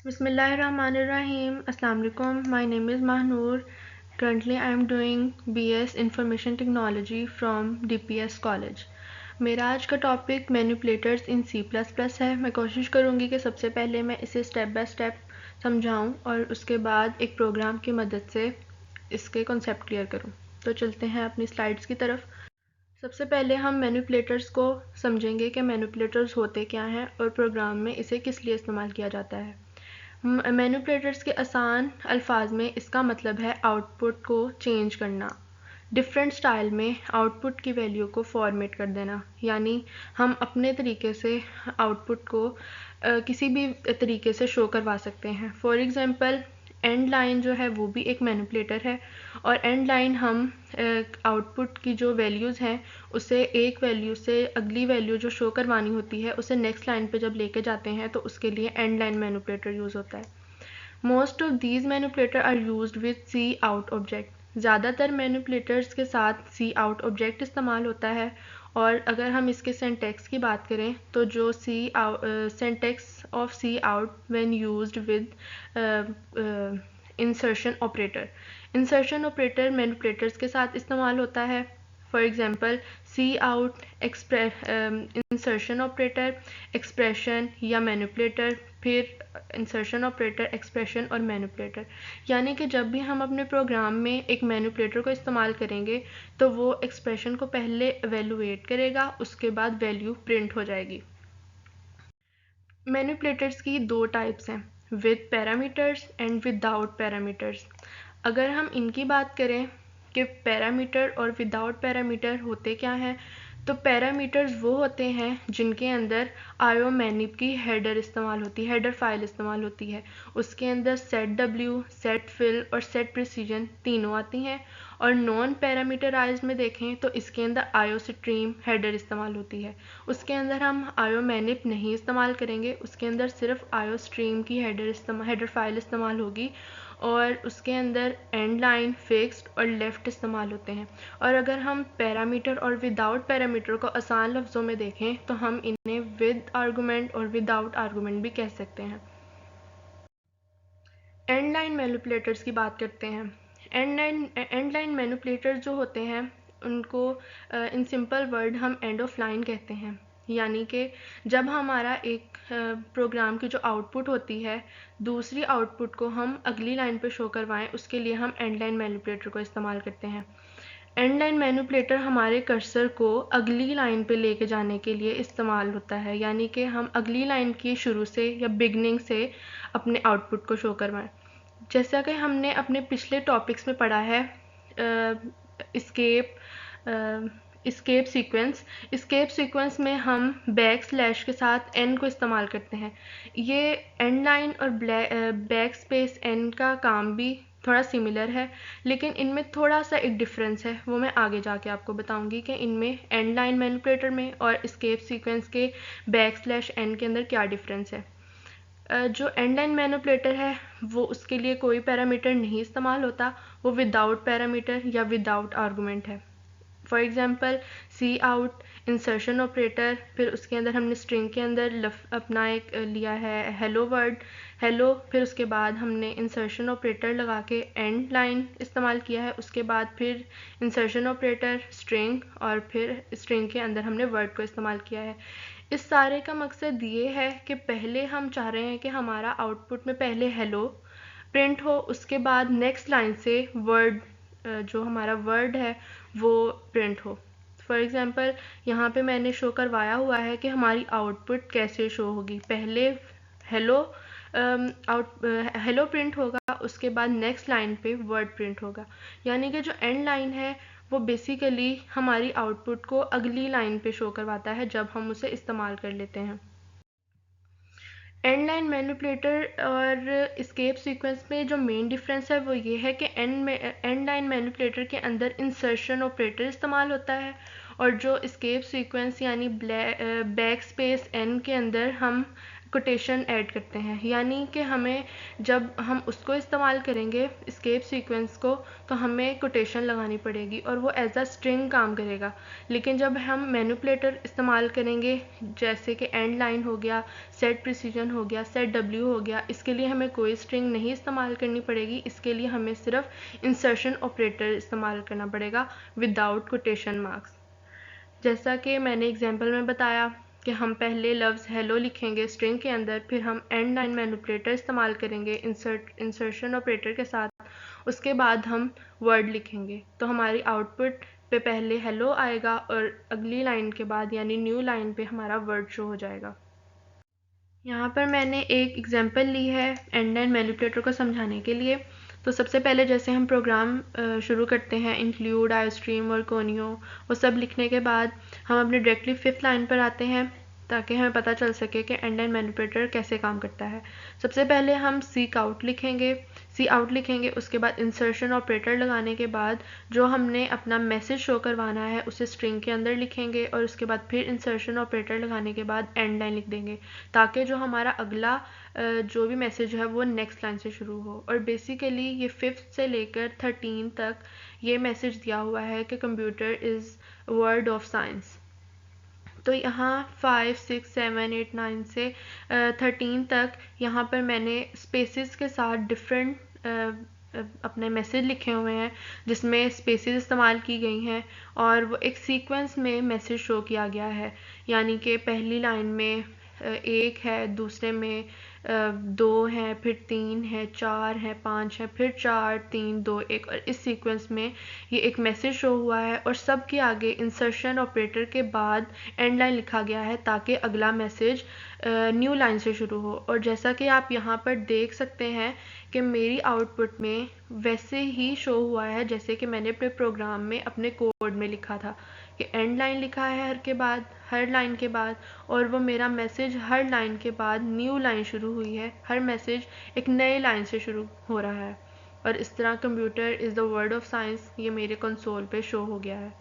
Bismillahirrahmanirrahim. Assalamu alaikum. My name is Mahnoor. Currently, I am doing BS Information Technology from DPS College. मेरा आज का topic manipulators इन C++ है। मैं कोशिश करूँगी कि सबसे पहले मैं इसे स्टेप बाय स्टेप समझाऊँ और उसके बाद एक प्रोग्राम की मदद से इसके कॉन्सेप्ट क्लियर करूँ। तो चलते हैं अपनी स्लाइड्स की तरफ। सबसे पहले हम मैनिपुलेटर्स को समझेंगे कि मैनिपुलेटर्स होते क्या हैं और प्रोग्राम में इसे किस लिए इस्तेमाल किया जाता है। मैनिपुलेटर्स के आसान अल्फाज में इसका मतलब है आउटपुट को चेंज करना, डिफरेंट स्टाइल में आउटपुट की वैल्यू को फॉर्मेट कर देना, यानी हम अपने तरीके से आउटपुट को किसी भी तरीके से शो करवा सकते हैं। फॉर एग्ज़ाम्पल एंड लाइन जो है वो भी एक मैनिपुलेटर है और एंड लाइन हम आउटपुट की जो वैल्यूज़ हैं उसे एक वैल्यू से अगली वैल्यू जो शो करवानी होती है उसे नेक्स्ट लाइन पे जब लेके जाते हैं तो उसके लिए एंड लाइन मैनिपुलेटर यूज़ होता है। Most of these manipulator are used with C out object. ज़्यादातर मैनिपुलेटर्स के साथ सी आउट ऑब्जेक्ट इस्तेमाल होता है और अगर हम इसके सिंटैक्स की बात करें तो जो syntax of C out when used with insertion operator manipulators के साथ इस्तेमाल होता है। For example C out insertion operator, expression या मैनिपुलेटर, फिर इंसर्शन ऑपरेटर, एक्सप्रेशन और मैनिपुलेटर। यानी कि जब भी हम अपने प्रोग्राम में एक मैनिपुलेटर को इस्तेमाल करेंगे तो वो एक्सप्रेशन को पहले एवेलुएट करेगा, उसके बाद वैल्यू प्रिंट हो जाएगी। मैनिपुलेटर्स की दो टाइप्स हैं, with parameters and without parameters. अगर हम इनकी बात करें कि पैरामीटर और विदाउट पैरामीटर होते क्या हैं, तो पैरामीटर्स वो होते हैं जिनके अंदर आयो मैनिप की हेडर इस्तेमाल होती है, हेडर फाइल इस्तेमाल होती है। उसके अंदर सेट डब्ल्यू, सेट फिल और सेट प्रिसीजन तीनों आती हैं। और नॉन पैरामीटराइज्ड में देखें तो इसके अंदर आयो स्ट्रीम हेडर इस्तेमाल होती है। उसके अंदर हम आयो मैनिप नहीं इस्तेमाल करेंगे, उसके अंदर सिर्फ आयो स्ट्रीम की हेडर फाइल इस्तेमाल होगी और उसके अंदर एंड लाइन, फिक्स्ड और लेफ़्ट इस्तेमाल होते हैं। और अगर हम पैरामीटर और विदाउट पैरामीटर को आसान लफ्ज़ों में देखें तो हम इन्हें विद आर्गूमेंट और विदाउट आर्गूमेंट भी कह सकते हैं। एंड लाइन मैनिपुलेटर्स की बात करते हैं। एंड लाइन मैनिपुलेटर्स जो होते हैं उनको इन सिंपल वर्ड हम एंड ऑफ लाइन कहते हैं। यानी कि जब हमारा एक प्रोग्राम की जो आउटपुट होती है दूसरी आउटपुट को हम अगली लाइन पे शो करवाएं, उसके लिए हम एंड लाइन मैनिपुलेटर को इस्तेमाल करते हैं। एंड लाइन मैनिपुलेटर हमारे कर्सर को अगली लाइन पे लेके जाने के लिए इस्तेमाल होता है, यानी कि हम अगली लाइन की शुरू से या बिगनिंग से अपने आउटपुट को शो करवाएं। जैसा कि हमने अपने पिछले टॉपिक्स में पढ़ा है स्केप सीक्वेंस में हम बैक स्लैश के साथ एन को इस्तेमाल करते हैं। ये एंड लाइन और बैक स्पेस एन का काम भी थोड़ा सिमिलर है, लेकिन इनमें थोड़ा सा एक डिफरेंस है, वो मैं आगे जाके आपको बताऊंगी कि इनमें एंड लाइन मैनिपुलेटर में और स्केप सीक्वेंस के बैक स्लैश एन के अंदर क्या डिफरेंस है। जो एंड लाइन मैनिपुलेटर है वो उसके लिए कोई पैरामीटर नहीं इस्तेमाल होता, वो विदाउट पैरामीटर या विदाउट आर्गूमेंट है। For example C out, insertion operator, फिर उसके अंदर हमने स्ट्रिंग के अंदर अपना एक लिया है हेलो वर्ड, हेलो, फिर उसके बाद हमने इंसर्शन ऑपरेटर लगा के एंड लाइन इस्तेमाल किया है, उसके बाद फिर इंसर्शन ऑपरेटर, स्ट्रिंग और फिर स्ट्रिंग के अंदर हमने वर्ड को इस्तेमाल किया है। इस सारे का मकसद ये है कि पहले हम चाह रहे हैं कि हमारा आउटपुट में पहले हेलो प्रिंट हो, उसके बाद नेक्स्ट लाइन से वर्ड, जो हमारा वर्ड है वो प्रिंट हो। फॉर एग्ज़ाम्पल यहाँ पे मैंने शो करवाया हुआ है कि हमारी आउटपुट कैसे शो होगी। पहले हेलो हेलो प्रिंट होगा, उसके बाद नेक्स्ट लाइन पे वर्ड प्रिंट होगा। यानी कि जो एंड लाइन है वो बेसिकली हमारी आउटपुट को अगली लाइन पे शो करवाता है जब हम उसे इस्तेमाल कर लेते हैं। एंड लाइन मैनिपुलेटर और स्केप सीक्वेंस में जो मेन डिफरेंस है वो ये है कि एंड लाइन मैनिपुलेटर के अंदर इंसर्शन ऑपरेटर इस्तेमाल होता है और जो स्केप सीक्वेंस यानी बैक स्पेस एन के अंदर हम कोटेशन ऐड करते हैं, यानी कि हमें जब हम उसको इस्तेमाल करेंगे एस्केप सीक्वेंस को तो हमें कोटेशन लगानी पड़ेगी और वो एज अ स्ट्रिंग काम करेगा। लेकिन जब हम मैनिपुलेटर इस्तेमाल करेंगे जैसे कि एंड लाइन हो गया, सेट प्रिसीजन हो गया, सेट डब्ल्यू हो गया, इसके लिए हमें कोई स्ट्रिंग नहीं इस्तेमाल करनी पड़ेगी। इसके लिए हमें सिर्फ इंसर्शन ऑपरेटर इस्तेमाल करना पड़ेगा विदाउट कोटेशन मार्क्स। जैसा कि मैंने एग्जांपल में बताया कि हम पहले लफ्ज़ हेलो लिखेंगे स्ट्रिंग के अंदर, फिर हम एंड लाइन मैनिपुलेटर इस्तेमाल करेंगे इंसर्शन ऑपरेटर के साथ, उसके बाद हम वर्ड लिखेंगे। तो हमारी आउटपुट पे पहले हेलो आएगा और अगली लाइन के बाद यानी न्यू लाइन पे हमारा वर्ड शो हो जाएगा। यहाँ पर मैंने एक एग्जांपल ली है एंड लाइन मैनिपुलेटर को समझाने के लिए। तो सबसे पहले जैसे हम प्रोग्राम शुरू करते हैं इंक्लूड आईस्ट्रीम और कोनियो, वो सब लिखने के बाद हम अपने डायरेक्टली 5th लाइन पर आते हैं ताकि हमें पता चल सके कि एंड लाइन मैनिपुलेटर कैसे काम करता है। सबसे पहले हम सीक आउट लिखेंगे, उसके बाद इंसर्शन ऑपरेटर लगाने के बाद जो हमने अपना मैसेज शो करवाना है उसे स्ट्रिंग के अंदर लिखेंगे और उसके बाद फिर इंसर्शन ऑपरेटर लगाने के बाद एंड लाइन लिख देंगे ताकि जो हमारा अगला जो भी मैसेज है वो नेक्स्ट लाइन से शुरू हो। और बेसिकली ये 5th से लेकर 13 तक ये मैसेज दिया हुआ है कि computer is word of science. तो यहाँ 5, 6, 7, 8, 9 से 13 तक यहाँ पर मैंने स्पेसेस के साथ डिफरेंट अपने मैसेज लिखे हुए हैं जिसमें स्पेसेस इस्तेमाल की गई हैं और वो एक सीक्वेंस में मैसेज शो किया गया है, यानी कि पहली लाइन में 1 है, दूसरे में 2 है, फिर 3 है, 4 है, 5 है, फिर 4, 3, 2, 1 और इस सीक्वेंस में ये एक मैसेज शो हुआ है और सब के आगे इंसर्शन ऑपरेटर के बाद एंड लाइन लिखा गया है ताकि अगला मैसेज न्यू लाइन से शुरू हो। और जैसा कि आप यहाँ पर देख सकते हैं कि मेरी आउटपुट में वैसे ही शो हुआ है जैसे कि मैंने अपने प्रोग्राम में अपने कोड में लिखा था कि एंड लाइन लिखा है हर लाइन के बाद और वो मेरा मैसेज हर लाइन के बाद न्यू लाइन शुरू हुई है, हर मैसेज एक नए लाइन से शुरू हो रहा है। और इस तरह computer is the word of science ये मेरे कंसोल पे शो हो गया है।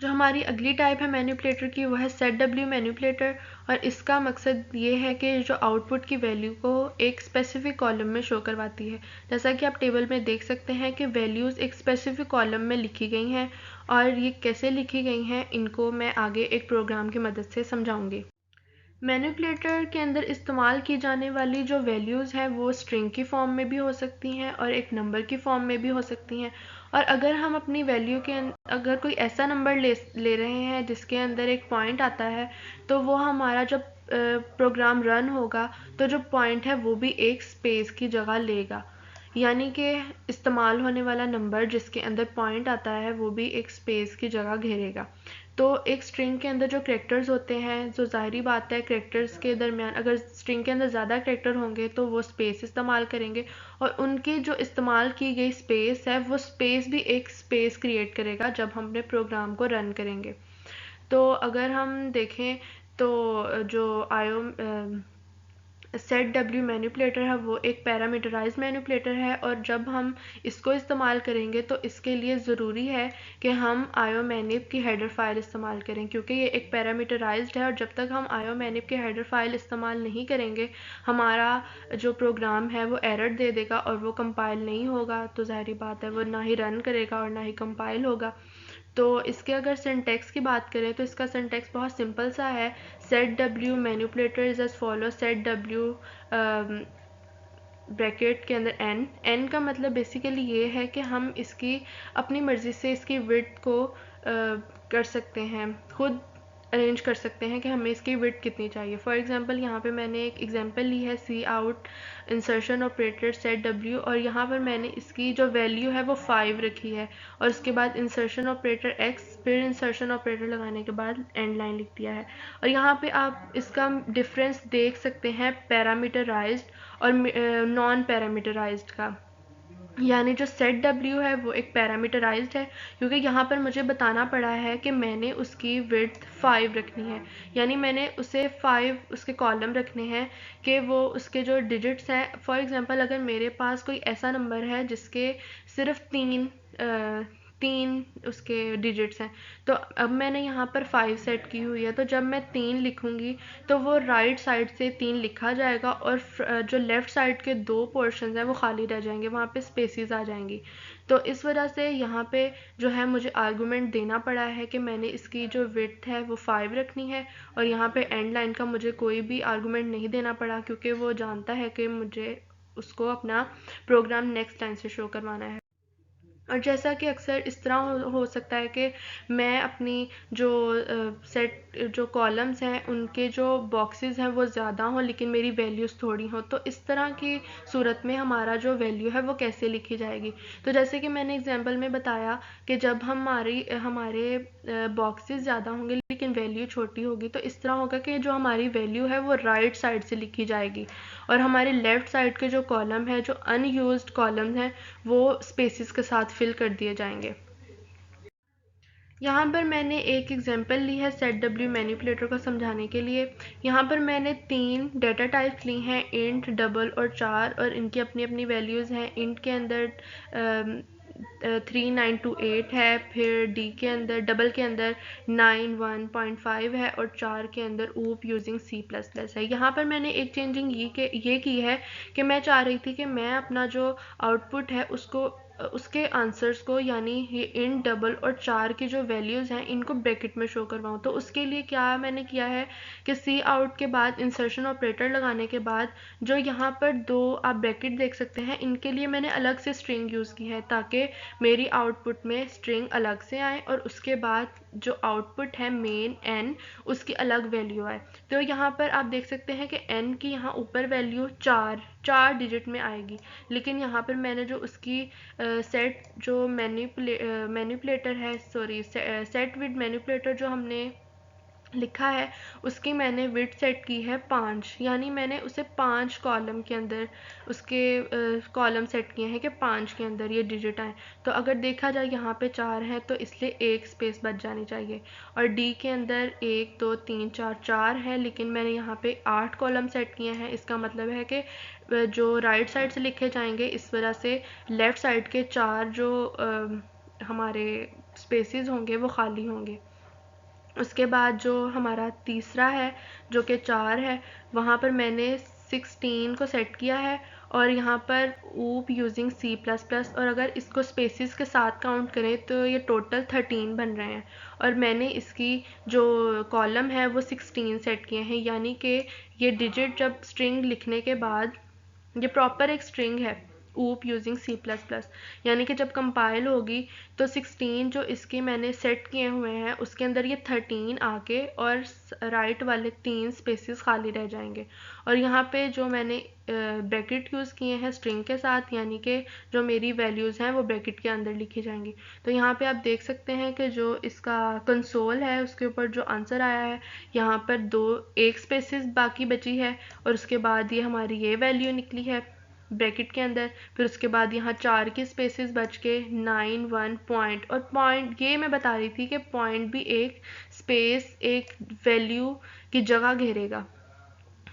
जो हमारी अगली टाइप है मैनिपुलेटर की वो है सेट डब्ल्यू मैनिपुलेटर और इसका मकसद ये है कि जो आउटपुट की वैल्यू को एक स्पेसिफिक कॉलम में शो करवाती है। जैसा कि आप टेबल में देख सकते हैं कि वैल्यूज़ एक स्पेसिफिक कॉलम में लिखी गई हैं और ये कैसे लिखी गई हैं इनको मैं आगे एक प्रोग्राम की मदद से समझाऊंगी। मैनिपुलेटर के अंदर इस्तेमाल की जाने वाली जो वैल्यूज़ हैं वो स्ट्रिंग की फॉर्म में भी हो सकती हैं और एक नंबर की फॉर्म में भी हो सकती हैं। और अगर हम अपनी वैल्यू के अगर कोई ऐसा नंबर ले रहे हैं जिसके अंदर एक पॉइंट आता है तो वो हमारा जब प्रोग्राम रन होगा तो जो पॉइंट है वो भी एक स्पेस की जगह लेगा, यानी कि इस्तेमाल होने वाला नंबर जिसके अंदर पॉइंट आता है वो भी एक स्पेस की जगह घेरेगा। तो एक स्ट्रिंग के अंदर जो करैक्टर्स होते हैं, जो ज़ाहिरी बात है करैक्टर्स के दरमियान अगर स्ट्रिंग के अंदर ज़्यादा करैक्टर होंगे तो वो स्पेस इस्तेमाल करेंगे और उनकी जो इस्तेमाल की गई स्पेस है वो स्पेस भी एक स्पेस क्रिएट करेगा जब हम अपने प्रोग्राम को रन करेंगे। तो अगर हम देखें तो जो सेट डब्ल्यू मैनिपुलेटर है वो एक पैरामीटराइज मैनिपुलेटर है और जब हम इसको इस्तेमाल करेंगे तो इसके लिए ज़रूरी है कि हम आयोमैनिप की हेडर फाइल इस्तेमाल करें क्योंकि ये एक पैरामीटराइज्ड है और जब तक हम आयोमैनिप की हेडर फाइल इस्तेमाल नहीं करेंगे हमारा जो प्रोग्राम है वो एरर दे देगा और वो कंपाइल नहीं होगा। तो ज़ाहिरी बात है वो ना ही रन करेगा और ना ही कंपाइल होगा। तो इसके अगर सिंटैक्स की बात करें तो इसका सिंटैक्स बहुत सिंपल सा है। Set W manipulator is as follow, set W bracket के अंदर एन का मतलब बेसिकली ये है कि हम इसकी अपनी मर्ज़ी से इसकी विड्थ को कर सकते हैं, खुद अरेंज कर सकते हैं कि हमें इसकी विड्थ कितनी चाहिए। फॉर एग्जांपल यहाँ पे मैंने एक एग्जांपल ली है सी out insertion operator set W और यहाँ पर मैंने इसकी जो वैल्यू है वो 5 रखी है और उसके बाद इंसर्शन ऑपरेटर एक्स फिर इंसर्शन ऑपरेटर लगाने के बाद एंड लाइन लिख दिया है। और यहाँ पे आप इसका डिफरेंस देख सकते हैं पैरामीटराइज्ड और नॉन पैरामीटराइज्ड का, यानी जो सेट डब्ल्यू है वो एक पैरामीटराइज्ड है क्योंकि यहाँ पर मुझे बताना पड़ा है कि मैंने उसकी विड्थ 5 रखनी है, यानी मैंने उसे 5 उसके कॉलम रखने हैं कि वो उसके जो डिजिट्स हैं। फॉर एग्जांपल अगर मेरे पास कोई ऐसा नंबर है जिसके सिर्फ 3 उसके डिजिट्स हैं। तो अब मैंने यहाँ पर 5 सेट की हुई है, तो जब मैं 3 लिखूँगी तो वो राइट साइड से 3 लिखा जाएगा और जो लेफ़्ट साइड के 2 पोर्शंस हैं वो खाली रह जाएंगे, वहाँ पे स्पेसेस आ जाएंगी। तो इस वजह से यहाँ पे जो है मुझे आर्गूमेंट देना पड़ा है कि मैंने इसकी जो विड्थ है वो 5 रखनी है, और यहाँ पे एंड लाइन का मुझे कोई भी आर्गूमेंट नहीं देना पड़ा, क्योंकि वो जानता है कि मुझे उसको अपना प्रोग्राम नेक्स्ट लाइन से शो करवाना है। और जैसा कि अक्सर इस तरह हो सकता है कि मैं अपनी जो सेट जो कॉलम्स हैं उनके जो बॉक्सेस हैं वो ज़्यादा हों लेकिन मेरी वैल्यूज़ थोड़ी हों, तो इस तरह की सूरत में हमारा जो वैल्यू है वो कैसे लिखी जाएगी। तो जैसे कि मैंने एग्जांपल में बताया कि जब हमारे बॉक्सेस ज़्यादा होंगे लेकिन वैल्यू छोटी होगी, तो इस तरह होगा कि जो हमारी वैल्यू है वो राइट साइड से लिखी जाएगी, और हमारे लेफ़्ट साइड के जो कॉलम है, जो अनयूज्ड कॉलम हैं, वो स्पेसेस के साथ फिल कर दिए जाएंगे। यहाँ पर मैंने एक एग्जांपल ली है सेट डब्ल्यू मैनिपुलेटर को समझाने के लिए। यहाँ पर मैंने 3 डेटा टाइप्स ली हैं, इंट, डबल और चार, और इनकी अपनी अपनी वैल्यूज़ हैं। इंट के अंदर 3928 है, फिर डी के अंदर डबल के अंदर 91.5 है, और चार के अंदर ऊप यूजिंग C++ है। यहाँ पर मैंने एक चेंजिंग ये की है कि मैं चाह रही थी कि मैं अपना जो आउटपुट है उसके आंसर्स को, यानी ये इन, डबल और चार की जो वैल्यूज़ हैं इनको ब्रैकेट में शो करवाऊँ। तो उसके लिए क्या मैंने किया है कि सी आउट के बाद इंसर्शन ऑपरेटर लगाने के बाद जो यहाँ पर 2 आप ब्रैकेट देख सकते हैं, इनके लिए मैंने अलग से स्ट्रिंग यूज़ की है ताकि मेरी आउटपुट में स्ट्रिंग अलग से आए और उसके बाद जो आउटपुट है मेन n, उसकी अलग वैल्यू आए। तो यहाँ पर आप देख सकते हैं कि n की यहाँ ऊपर वैल्यू 4 डिजिट में आएगी, लेकिन यहाँ पर मैंने जो उसकी सेट जो मैनिपुलेटर है, सॉरी सेट विद मैनिपुलेटर जो हमने लिखा है, उसकी मैंने विड्थ सेट की है 5, यानी मैंने उसे 5 कॉलम के अंदर उसके कॉलम सेट किए हैं कि 5 के अंदर ये डिजिट आए। तो अगर देखा जाए यहाँ पे 4 है तो इसलिए एक स्पेस बच जानी चाहिए, और डी के अंदर 1 2 3 4 है, लेकिन मैंने यहाँ पे 8 कॉलम सेट किए हैं। इसका मतलब है कि जो राइट साइड से लिखे जाएंगे, इस वजह से लेफ़्ट साइड के 4 जो हमारे स्पेसेस होंगे वो खाली होंगे। उसके बाद जो हमारा तीसरा है जो कि 4 है, वहाँ पर मैंने 16 को सेट किया है, और यहाँ पर ऊप यूजिंग C++, और अगर इसको स्पेसेस के साथ काउंट करें तो ये टोटल 13 बन रहे हैं, और मैंने इसकी जो कॉलम है वो 16 सेट किए हैं, यानी कि ये डिजिट जब स्ट्रिंग लिखने के बाद, ये प्रॉपर एक स्ट्रिंग है ऊप यूजिंग C++, यानी कि जब कंपाइल होगी तो 16 जो इसके मैंने सेट किए हुए हैं उसके अंदर ये 13 आके और राइट वाले 3 स्पेसेस खाली रह जाएंगे, और यहाँ पे जो मैंने ब्रैकेट यूज़ किए हैं स्ट्रिंग के साथ, यानी कि जो मेरी वैल्यूज़ हैं वो ब्रैकेट के अंदर लिखी जाएंगी। तो यहाँ पे आप देख सकते हैं कि जो इसका कंसोल है उसके ऊपर जो आंसर आया है, यहाँ पर एक स्पेसिस बाकी बची है, और उसके बाद ये हमारी ये वैल्यू निकली है ब्रैकेट के अंदर। फिर उसके बाद यहाँ 4 की स्पेसेस बच के 9 1 पॉइंट, और पॉइंट ये मैं बता रही थी कि पॉइंट भी एक स्पेस एक वैल्यू की जगह घेरेगा,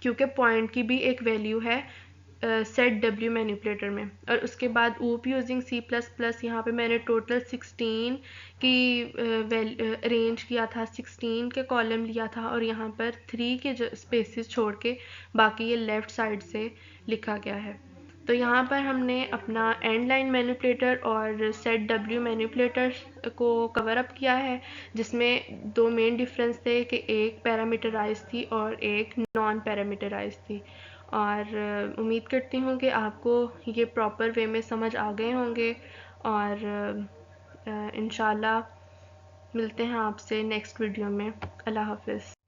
क्योंकि पॉइंट की भी एक वैल्यू है सेट डब्ल्यू मैनिपुलेटर में। और उसके बाद ऊप यूजिंग C++, यहाँ पे मैंने टोटल 16 की अरेंज किया था, 16 के कॉलम लिया था, और यहाँ पर 3 के स्पेसेस छोड़ के बाकी ये लेफ़्ट साइड से लिखा गया है। तो यहाँ पर हमने अपना एंड लाइन मैनिपुलेटर और सेट डब्ल्यू मैनिपुलेटर को कवर अप किया है, जिसमें 2 मेन डिफरेंस थे कि एक पैरामीटराइज थी और एक नॉन पैरामीटराइज थी। और उम्मीद करती हूँ कि आपको ये प्रॉपर वे में समझ आ गए होंगे, और इंशाल्लाह मिलते हैं आपसे नेक्स्ट वीडियो में। अल्लाह हाफ़िज़।